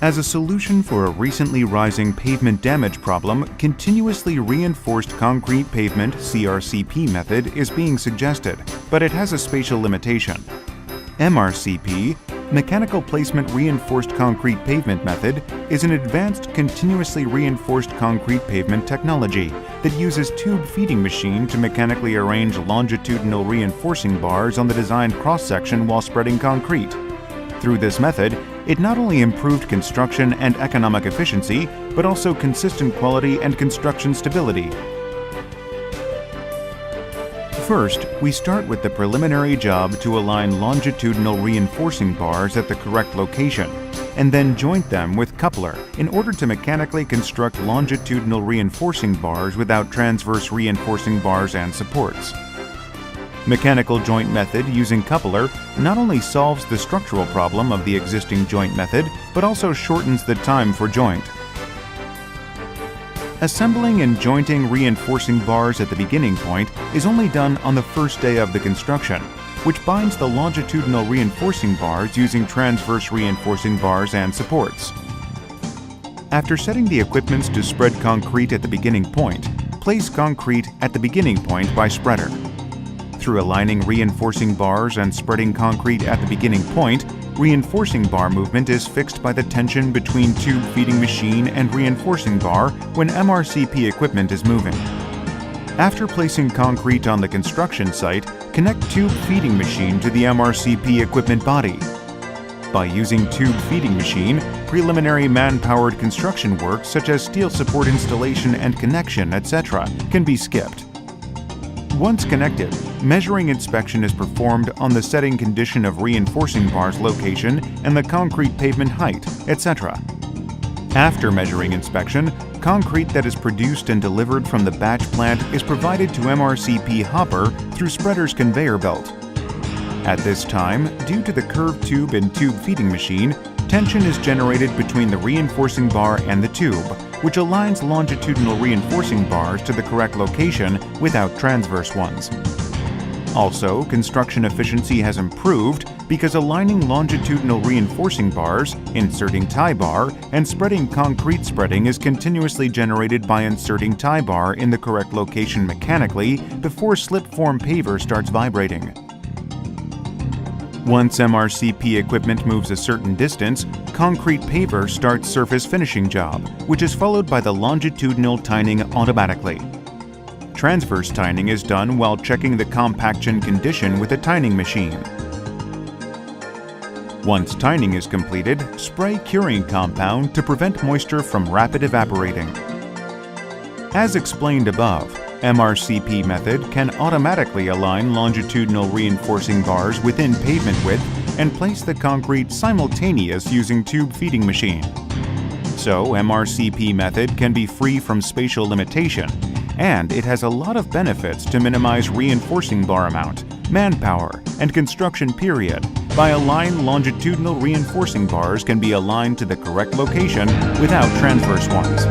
As a solution for a recently rising pavement damage problem, continuously reinforced concrete pavement (MRCP) method is being suggested, but it has a spatial limitation. MRCP, Mechanical Placement Reinforced Concrete Pavement Method, is an advanced continuously reinforced concrete pavement technology that uses tube feeding machine to mechanically arrange longitudinal reinforcing bars on the designed cross-section while spreading concrete. Through this method, it not only improved construction and economic efficiency, but also consistent quality and construction stability. First, we start with the preliminary job to align longitudinal reinforcing bars at the correct location, and then joint them with coupler in order to mechanically construct longitudinal reinforcing bars without transverse reinforcing bars and supports. Mechanical joint method using coupler not only solves the structural problem of the existing joint method, but also shortens the time for joint. Assembling and jointing reinforcing bars at the beginning point is only done on the first day of the construction, which binds the longitudinal reinforcing bars using transverse reinforcing bars and supports. After setting the equipments to spread concrete at the beginning point, place concrete at the beginning point by spreader. Through aligning reinforcing bars and spreading concrete at the beginning point, reinforcing bar movement is fixed by the tension between tube feeding machine and reinforcing bar when MRCP equipment is moving. After placing concrete on the construction site, connect tube feeding machine to the MRCP equipment body. By using tube feeding machine, preliminary man-powered construction work such as steel support installation and connection, etc. can be skipped. Once connected, measuring inspection is performed on the setting condition of reinforcing bars location and the concrete pavement height, etc. After measuring inspection, concrete that is produced and delivered from the batch plant is provided to MRCP hopper through spreader's conveyor belt. At this time, due to the curved tube and tube feeding machine, tension is generated between the reinforcing bar and the tube, which aligns longitudinal reinforcing bars to the correct location without transverse ones. Also, construction efficiency has improved because aligning longitudinal reinforcing bars, inserting tie bar, and spreading concrete spreading is continuously generated by inserting tie bar in the correct location mechanically before slip-form paver starts vibrating. Once MRCP equipment moves a certain distance, concrete paver starts surface finishing job, which is followed by the longitudinal tining automatically. Transverse tining is done while checking the compaction condition with a tining machine. Once tining is completed, spray curing compound to prevent moisture from rapid evaporating. As explained above, MRCP method can automatically align longitudinal reinforcing bars within pavement width and place the concrete simultaneous using tube feeding machine. So MRCP method can be free from spatial limitation, and it has a lot of benefits to minimize reinforcing bar amount, manpower, and construction period by aligned longitudinal reinforcing bars can be aligned to the correct location without transverse ones.